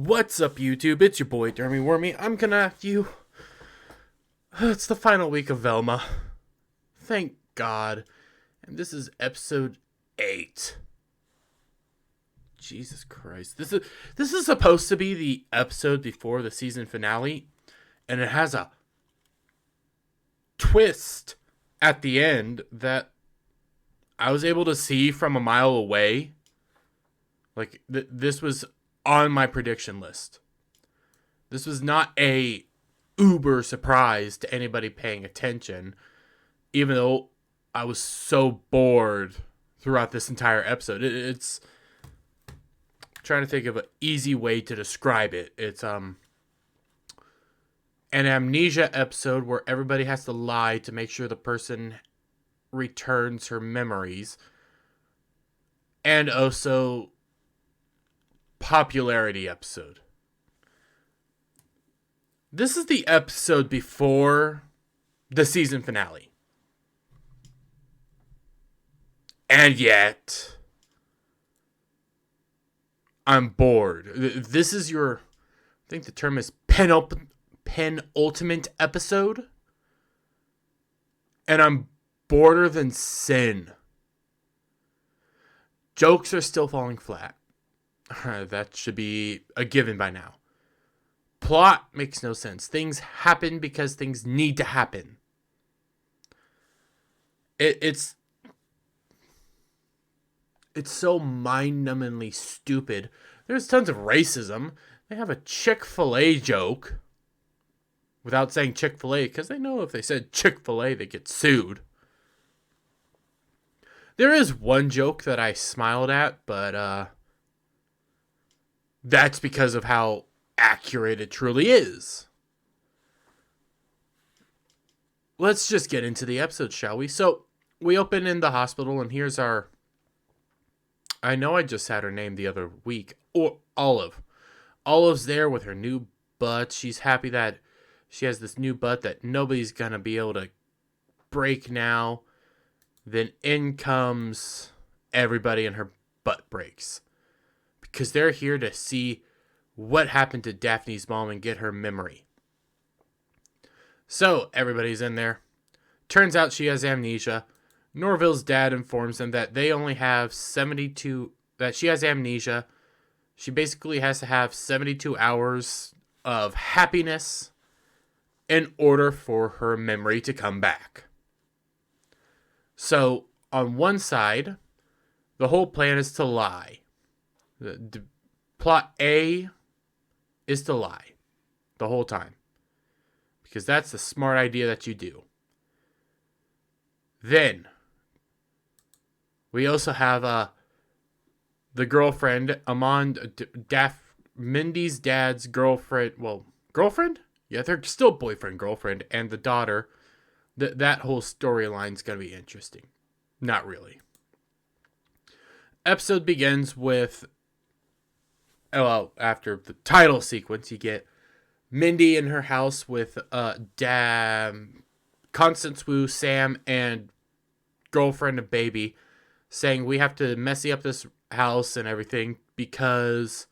What's up, YouTube? It's your boy, Dermy Wormy. I'm gonna ask you. It's the final week of Velma. Thank God. And this is episode 8. Jesus Christ. This is supposed to be the episode before the season finale, and it has a twist at the end that I was able to see from a mile away. Like, this was on my prediction list. This was not a uber surprise to anybody paying attention, even though I was so bored throughout this entire episode. It's trying to think of an easy way to describe it. It's an amnesia episode where everybody has to lie to make sure the person returns her memories, and also popularity episode. This is the episode before the season finale. And yet, I'm bored. This is your, I think the term is penultimate episode. And I'm boreder than sin. Jokes are still falling flat. That should be a given by now. Plot makes no sense. Things happen because things need to happen. It's so mind-numbingly stupid. There's tons of racism. They have a Chick-fil-A joke without saying Chick-fil-A, because they know if they said Chick-fil-A, they get sued. There is one joke that I smiled at, but that's because of how accurate it truly is. Let's just get into the episode, shall we? So, we open in the hospital, and here's our... I know I just had her name the other week. Or Olive. Olive's there with her new butt. She's happy that she has this new butt that nobody's gonna be able to break now. Then in comes everybody and her butt breaks. Because they're here to see what happened to Daphne's mom and get her memory. So, everybody's in there. Turns out she has amnesia. Norville's dad informs them that they only have 72... that she has amnesia. She basically has to have 72 hours of happiness in order for her memory to come back. So, on one side, the whole plan is to lie. The plot A is to lie the whole time, because that's the smart idea that you do. Then we also have the girlfriend, Mindy's dad's girlfriend. Well, girlfriend? Yeah, they're still boyfriend, girlfriend, and the daughter. That whole storyline's gonna be interesting. Not really. Episode begins with, well, after the title sequence, you get Mindy in her house with Constance Wu, Sam, and girlfriend and baby, saying we have to messy up this house and everything because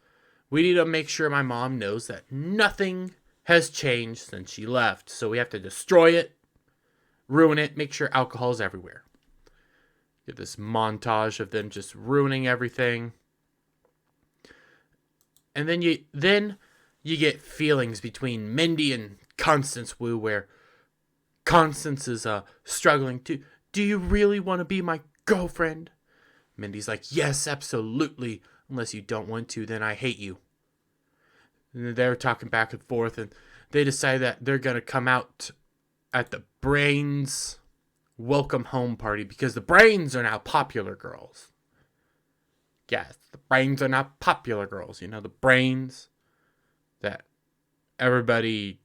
we need to make sure my mom knows that nothing has changed since she left. So we have to destroy it, ruin it, make sure alcohol's everywhere. Get this montage of them just ruining everything. And then you get feelings between Mindy and Constance Wu, where Constance is struggling to, do you really want to be my girlfriend? Mindy's like, yes, absolutely. Unless you don't want to, then I hate you. And they're talking back and forth, and they decide that they're going to come out at the Brains welcome home party, because the Brains are now popular girls. Yes, the Brains are now popular girls. You know, the Brains that everybody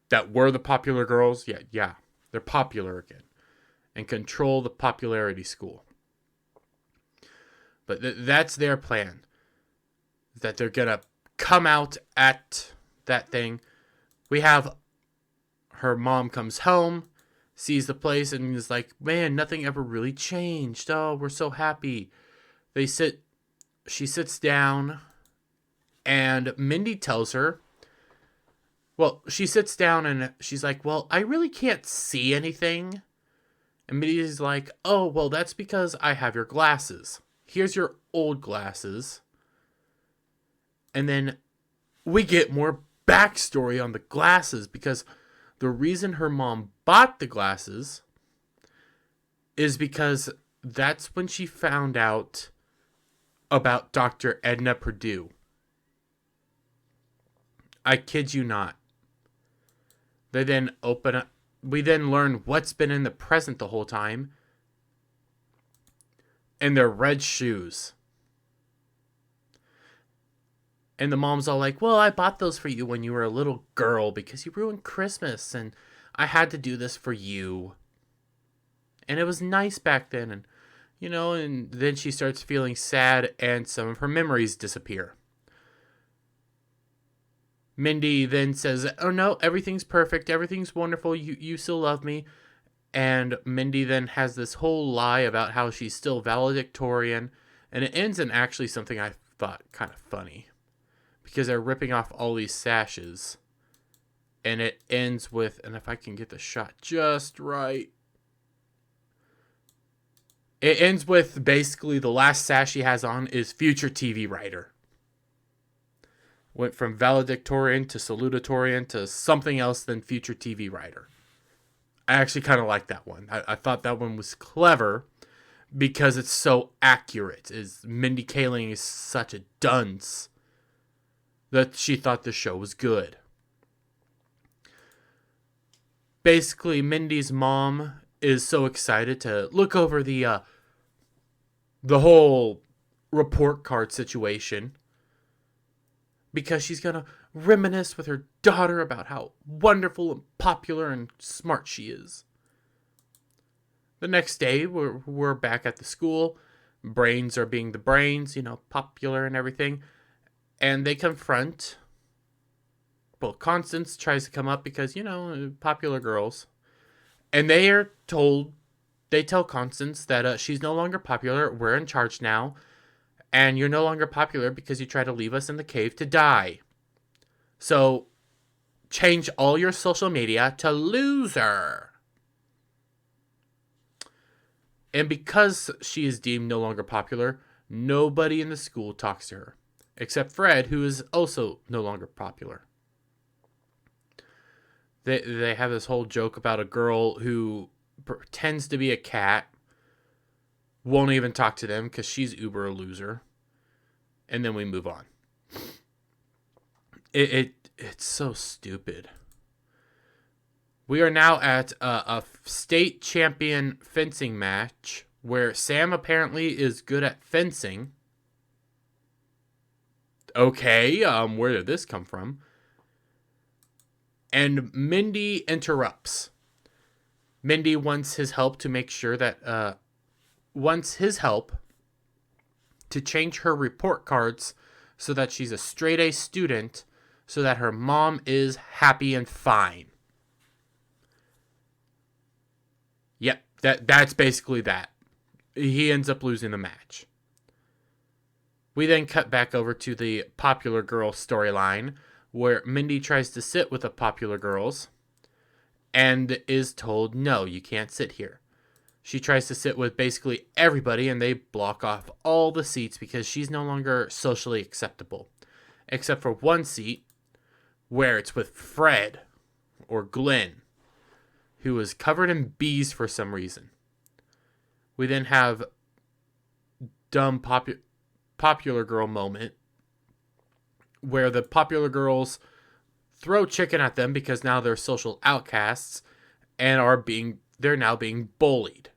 that were the popular girls, yeah, they're popular again and control the popularity school. But that's their plan, that they're going to come out at that thing. We have her mom comes home, sees the place, and is like, man, nothing ever really changed. Oh, we're so happy. She sits down And Mindy tells her, well, she sits down and she's like, well, I really can't see anything. And Mindy's like, oh, well, that's because I have your glasses. Here's your old glasses. And then we get more backstory on the glasses, because the reason her mom bought the glasses is because that's when she found out about Dr. Edna Purdue. I kid you not. They then open up. We then learn what's been in the present the whole time. And their red shoes. And the mom's all like, well, I bought those for you when you were a little girl because you ruined Christmas. And I had to do this for you. And it was nice back then. And, and then she starts feeling sad and some of her memories disappear. Mindy then says, oh no, everything's perfect. Everything's wonderful. You still love me. And Mindy then has this whole lie about how she's still valedictorian. And it ends in actually something I thought kind of funny. Because they're ripping off all these sashes. And it ends with, and if I can get the shot just right. It ends with basically the last sash she has on is future TV writer. Went from valedictorian to salutatorian to something else than future TV writer. I actually kind of like that one. I thought that one was clever because it's so accurate. Mindy Kaling is such a dunce that she thought the show was good. Basically, Mindy's mom is so excited to look over the whole report card situation, because she's going to reminisce with her daughter about how wonderful and popular and smart she is. The next day, we're back at the school. Brains are being the brains, popular and everything. And they confront... Well, Constance tries to come up because, popular girls. And they tell Constance that she's no longer popular. We're in charge now. And you're no longer popular because you try to leave us in the cave to die. So, change all your social media to loser. And because she is deemed no longer popular, nobody in the school talks to her. Except Fred, who is also no longer popular. They have this whole joke about a girl who pretends to be a cat. Won't even talk to them because she's uber a loser. And then we move on. It's so stupid. We are now at a state champion fencing match where Sam apparently is good at fencing. Okay, where did this come from? And Mindy interrupts. Mindy wants his help to make sure that... wants his help to change her report cards so that she's a straight A student, so that her mom is happy and fine. Yep, that's basically that. He ends up losing the match. We then cut back over to the popular girl storyline, where Mindy tries to sit with the popular girls and is told, no, you can't sit here. She tries to sit with basically everybody, and they block off all the seats because she's no longer socially acceptable. Except for one seat, where it's with Fred, or Glenn, who is covered in bees for some reason. We then have dumb popular girl moment, where the popular girls throw chicken at them because now they're social outcasts, and they're now being bullied.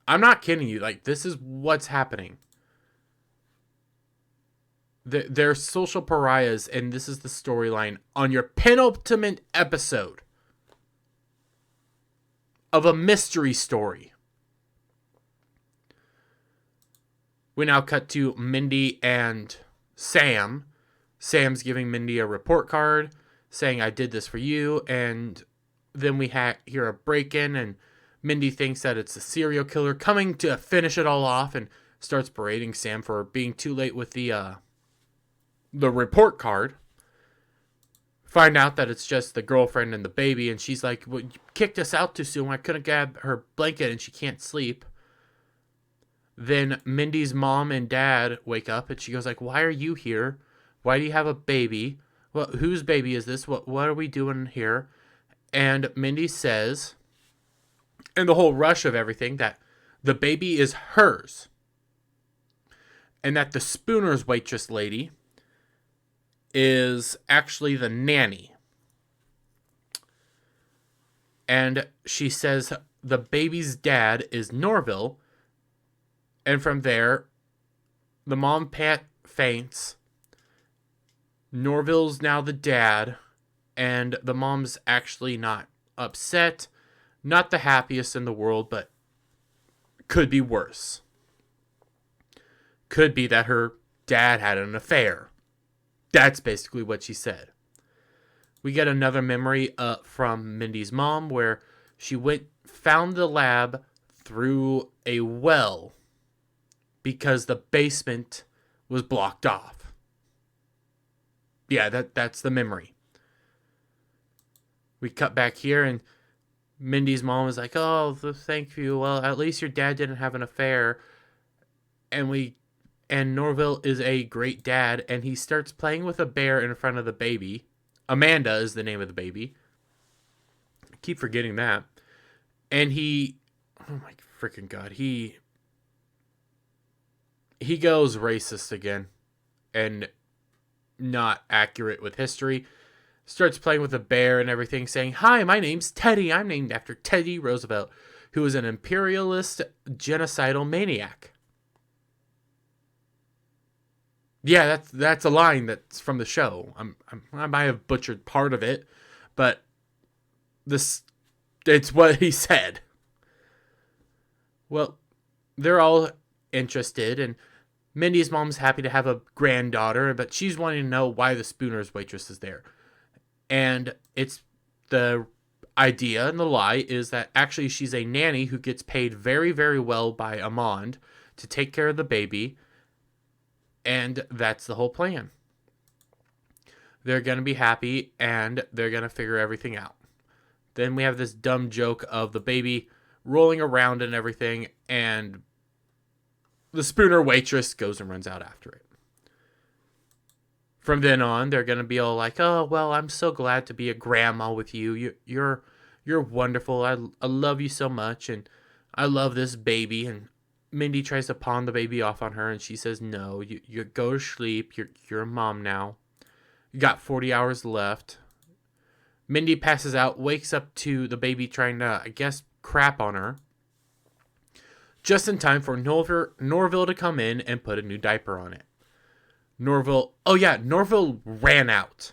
I'm not kidding you. This is what's happening. They're social pariahs, and this is the storyline on your penultimate episode of a mystery story. We now cut to Mindy and Sam. Sam's giving Mindy a report card saying, I did this for you, and then we hear a break-in, and Mindy thinks that it's a serial killer coming to finish it all off, and starts berating Sam for being too late with the report card. Find out that it's just the girlfriend and the baby, and she's like, well, you kicked us out too soon. I couldn't grab her blanket and she can't sleep. Then Mindy's mom and dad wake up and she goes like, why are you here? Why do you have a baby? Well, whose baby is this? What are we doing here? And Mindy says, in the whole rush of everything, that the baby is hers. And that the Spooner's waitress lady is actually the nanny. And she says the baby's dad is Norville. And from there, the mom faints. Norville's now the dad. And the mom's actually not upset. Not the happiest in the world, but could be worse. Could be that her dad had an affair. That's basically what she said. We get another memory from Mindy's mom where she found the lab through a well because the basement was blocked off. Yeah, that's the memory. We cut back here and Mindy's mom is like, oh, thank you. Well, at least your dad didn't have an affair. And Norville is a great dad, and he starts playing with a bear in front of the baby. Amanda is the name of the baby. I keep forgetting that. And oh my freaking God, he goes racist again and not accurate with history. Starts playing with a bear and everything, saying, hi, my name's Teddy. I'm named after Teddy Roosevelt, who was an imperialist genocidal maniac. Yeah, that's a line that's from the show. I might have butchered part of it, but it's what he said. Well, they're all interested, and Mindy's mom's happy to have a granddaughter, but she's wanting to know why the Spooner's waitress is there. And it's the idea and the lie is that actually she's a nanny who gets paid very, very well by Amand to take care of the baby. And that's the whole plan. They're going to be happy and they're going to figure everything out. Then we have this dumb joke of the baby rolling around and everything, and the Spooner waitress goes and runs out after it. From then on, they're going to be all like, oh, well, I'm so glad to be a grandma with you. You're wonderful. I love you so much, and I love this baby. And Mindy tries to pawn the baby off on her, and she says, no, you go to sleep. You're a mom now. You got 40 hours left. Mindy passes out, wakes up to the baby trying to, I guess, crap on her. Just in time for Norville to come in and put a new diaper on it. Norville ran out.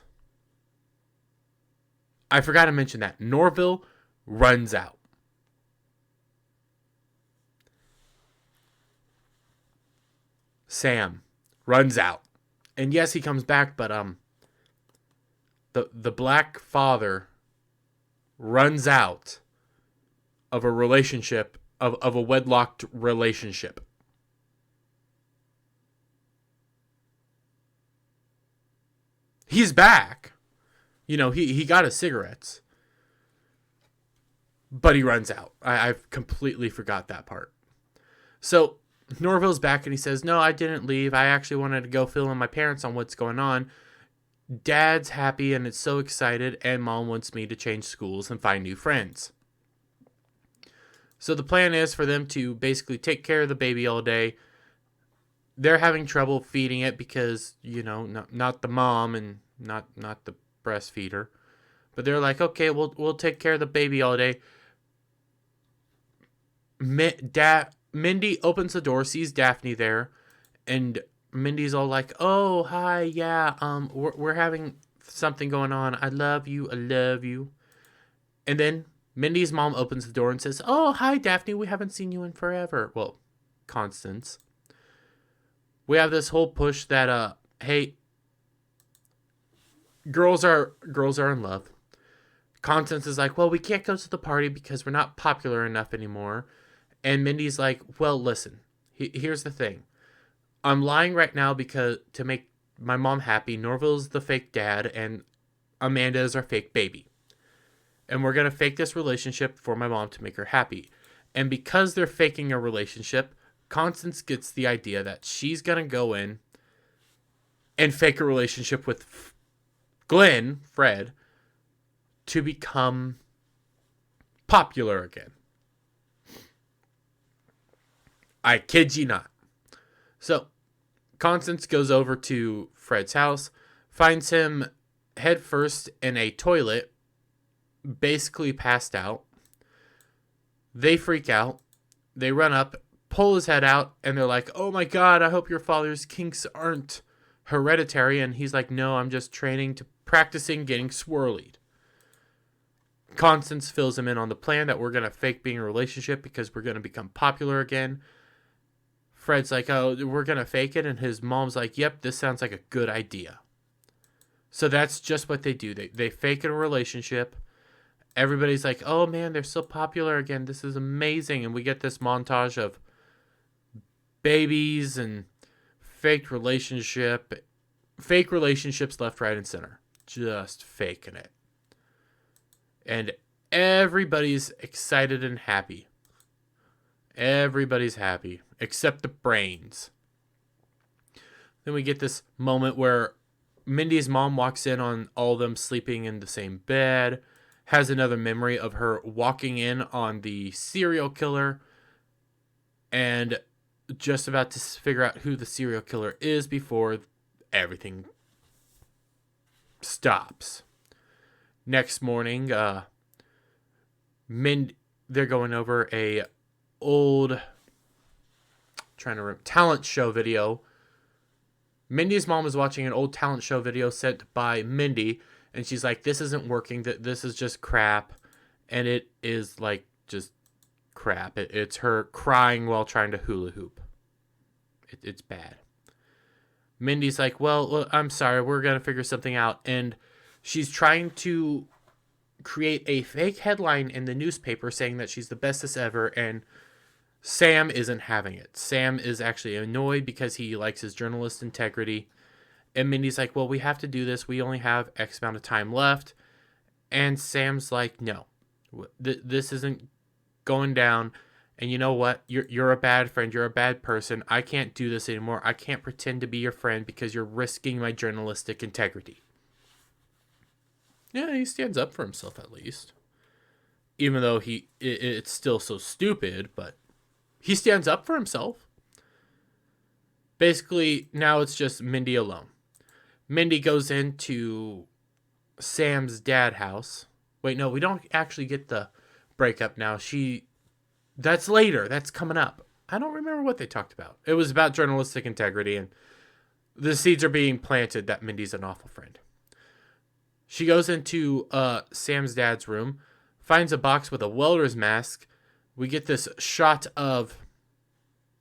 I forgot to mention that. Norville runs out. Sam runs out. And yes, he comes back, but the black father runs out of a relationship, of a wedlocked relationship. He's back. He got his cigarettes. But he runs out. I've completely forgot that part. So Norville's back and he says, no, I didn't leave. I actually wanted to go fill in my parents on what's going on. Dad's happy and it's so excited, and Mom wants me to change schools and find new friends. So the plan is for them to basically take care of the baby all day. They're having trouble feeding it because, not the mom and not the breastfeeder. But they're like, okay, we'll take care of the baby all day. Mindy opens the door, sees Daphne there, and Mindy's all like, oh, hi, yeah, we're having something going on. I love you. And then Mindy's mom opens the door and says, oh, hi, Daphne, we haven't seen you in forever. Well, Constance. We have this whole push that, hey, girls are in love. Constance is like, well, we can't go to the party because we're not popular enough anymore. And Mindy's like, well, listen, Here's the thing. I'm lying right now because to make my mom happy. Norville's the fake dad, and Amanda is our fake baby. And we're going to fake this relationship for my mom to make her happy. And because they're faking a relationship, Constance gets the idea that she's going to go in and fake a relationship with Glenn, Fred, to become popular again. I kid you not. So, Constance goes over to Fred's house, finds him head first in a toilet, basically passed out. They freak out. They run up, pull his head out, and they're like, "Oh my god, I hope your father's kinks aren't hereditary." And he's like, "No, I'm just practicing getting swirlied." Constance fills him in on the plan that we're going to fake being a relationship because we're going to become popular again. Fred's like, "Oh, we're going to fake it." And his mom's like, "Yep, this sounds like a good idea." So that's just what they do. They fake a relationship. Everybody's like, "Oh man, they're so popular again. This is amazing." And we get this montage of babies and fake relationships left, right, and center. Just faking it. And everybody's excited and happy. Everybody's happy, except the brains. Then we get this moment where Mindy's mom walks in on all of them sleeping in the same bed, has another memory of her walking in on the serial killer, and just about to figure out who the serial killer is before everything stops. Next morning, they're going over a old talent show video. Mindy's mom is watching an old talent show video sent by Mindy, and she's like, "This isn't working. This is just crap," and it is like just crap. It's her crying while trying to hula hoop. It's bad. Mindy's like, "Well, look, I'm sorry. We're gonna figure something out," and she's trying to create a fake headline in the newspaper saying that she's the bestest ever, and Sam isn't having it. Sam is actually annoyed because he likes his journalist integrity. And Mindy's like, "Well, we have to do this. We only have X amount of time left." And Sam's like, "No, this isn't going down. And you know what? You're a bad friend. You're a bad person. I can't do this anymore. I can't pretend to be your friend because you're risking my journalistic integrity." Yeah, he stands up for himself at least. Even though it's still so stupid, but he stands up for himself. Basically, now it's just Mindy alone. Mindy goes into Sam's dad's house. Wait, no, we don't actually get the breakup now. That's later. That's coming up. I don't remember what they talked about. It was about journalistic integrity, and the seeds are being planted that Mindy's an awful friend. She goes into Sam's dad's room, finds a box with a welder's mask. We get this shot of,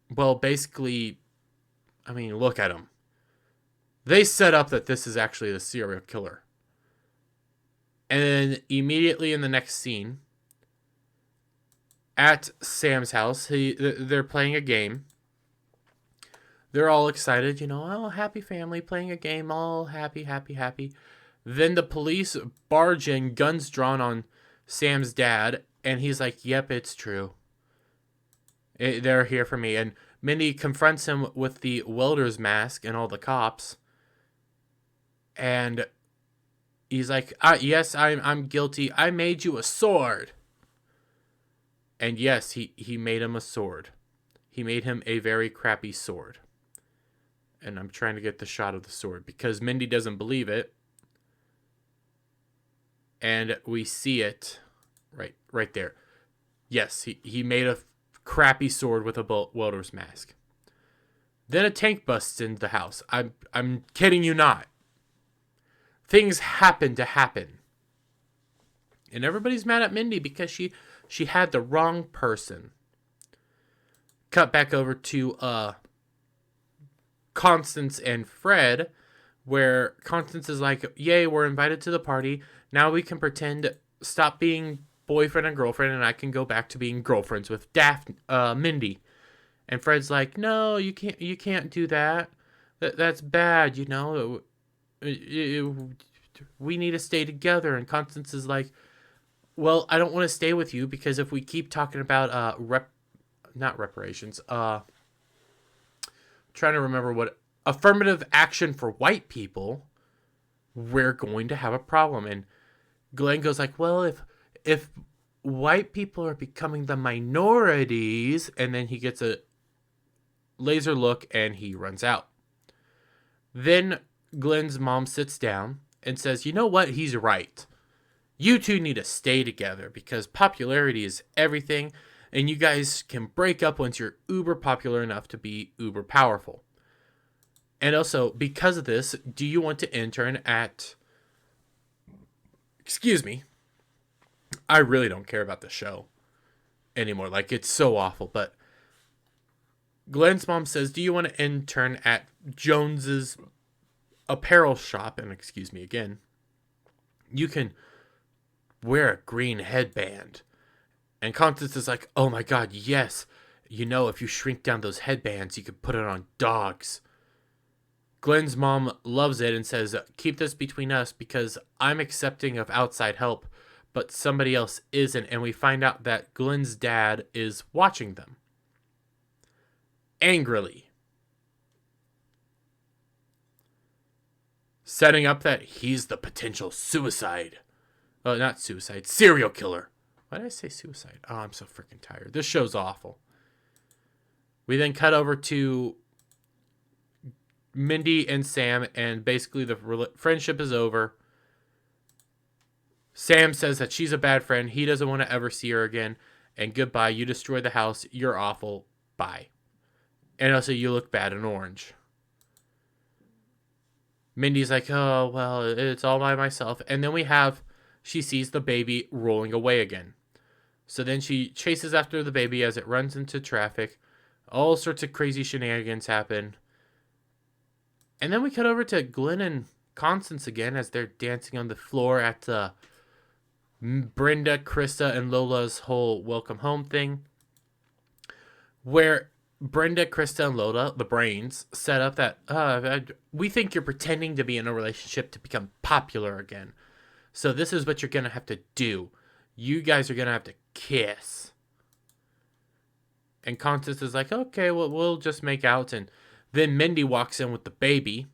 well, basically, I mean, look at him. They set up that this is actually the serial killer. And then immediately in the next scene, at Sam's house, they're playing a game. They're all excited, oh, happy family, playing a game, all happy, happy, happy. Then the police barge in, guns drawn on Sam's dad, and he's like, "Yep, it's true. They're here for me." And Mindy confronts him with the welder's mask and all the cops. And he's like, "Yes, I'm guilty. I made you a sword." And yes, he made him a sword. He made him a very crappy sword. And I'm trying to get the shot of the sword because Mindy doesn't believe it. And we see it right there. Yes, he made a crappy sword with a welder's mask. Then a tank busts into the house. I'm kidding you not. Things happen to happen. And everybody's mad at Mindy because she had the wrong person. Cut back over to Constance and Fred, where Constance is like, "Yay, we're invited to the party. Now we can stop being boyfriend and girlfriend, and I can go back to being girlfriends with Mindy." And Fred's like, no, you can't do that. That's bad, you know. We need to stay together. And Constance is like, well, I don't want to stay with you because if we keep talking about not reparations, trying to remember what affirmative action for white people, we're going to have a problem. And Glenn goes like, well, if white people are becoming the minorities, and then he gets a laser look and he runs out. Then Glenn's mom sits down and says, you know what? He's right. You two need to stay together because popularity is everything, and you guys can break up once you're uber popular enough to be uber powerful. And also, because of this, do you want to intern at... Excuse me. I really don't care about the show anymore. Like, it's so awful. But Glenn's mom says, do you want to intern at Jones's apparel shop? And excuse me again. You can wear a green headband. And Constance is like, oh my god, yes. You know, if you shrink down those headbands, you could put it on dogs. Glenn's mom loves it and says, keep this between us because I'm accepting of outside help, but somebody else isn't. And we find out that Glenn's dad is watching them. Angrily. Setting up that he's the potential suicide. Oh, not suicide. Serial killer. Why did I say suicide? Oh, I'm so freaking tired. This show's awful. We then cut over to Mindy and Sam, and basically the friendship is over. Sam says that she's a bad friend. He doesn't want to ever see her again. And goodbye. You destroyed the house. You're awful. Bye. And also, you look bad in orange. Mindy's like, oh, well, it's all by myself. And then she sees the baby rolling away again. So then she chases after the baby as it runs into traffic. All sorts of crazy shenanigans happen. And then we cut over to Glenn and Constance again as they're dancing on the floor at Brenda, Krista, and Lola's whole welcome home thing. Where Brenda, Krista, and Lola, the brains, set up that we think you're pretending to be in a relationship to become popular again. So this is what you're going to have to do. You guys are going to have to kiss. And Constance is like, okay, well, we'll just make out. And then Mindy walks in with the baby.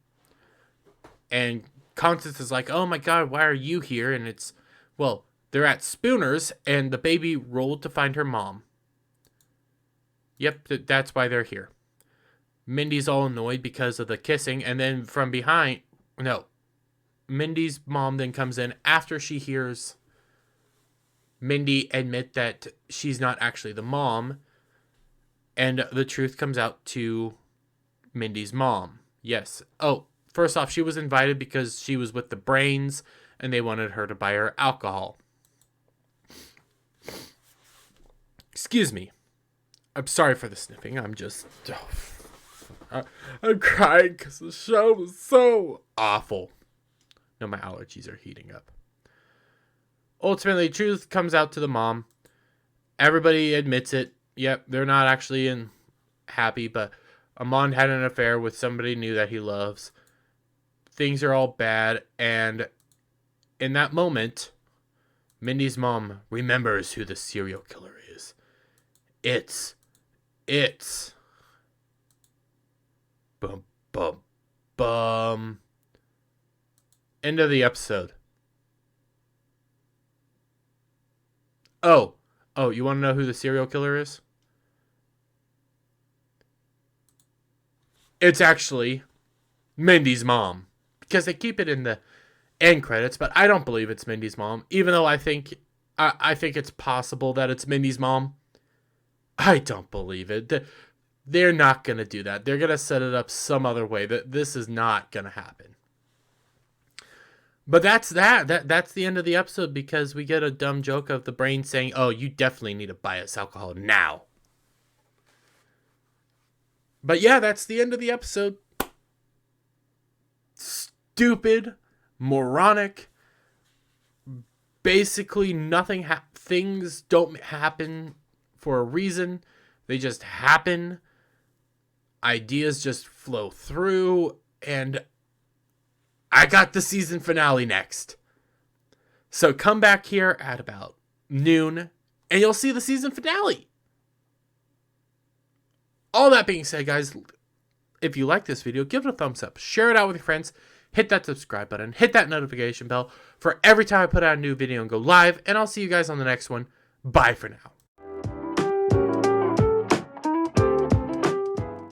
And Constance is like, oh my god, why are you here? And it's, well, they're at Spooner's and the baby rolled to find her mom. Yep, that's why they're here. Mindy's all annoyed because of the kissing. And then from behind, Mindy's mom then comes in after she hears Mindy admit that she's not actually the mom. And the truth comes out to Mindy's mom. Yes. Oh, first off, she was invited because she was with the brains and they wanted her to buy her alcohol. Excuse me. I'm sorry for the sniffing. I'm just... I'm crying because the show was so awful. No, my allergies are heating up. Ultimately, truth comes out to the mom. Everybody admits it. Yep, they're not actually happy, but Amon had an affair with somebody new that he loves. Things are all bad, and in that moment, Mindy's mom remembers who the serial killer is. It's... Bum, bum, bum. End of the episode. Oh, you want to know who the serial killer is? It's actually Mindy's mom. Because they keep it in the end credits, but I don't believe it's Mindy's mom. Even though I think it's possible that it's Mindy's mom. I don't believe it. They're not going to do that. They're going to set it up some other way. This is not going to happen. But that's that. That's the end of the episode because we get a dumb joke of the brain saying, oh, you definitely need to buy us alcohol now. But yeah, that's the end of the episode. Stupid, moronic, basically nothing, things don't happen for a reason. They just happen. ideas just flow through, and I got the season finale next. So come back here at about noon, and you'll see the season finale. All that being said, guys, if you like this video, give it a thumbs up. Share it out with your friends. Hit that subscribe button. Hit that notification bell for every time I put out a new video and go live. And I'll see you guys on the next one. Bye for now.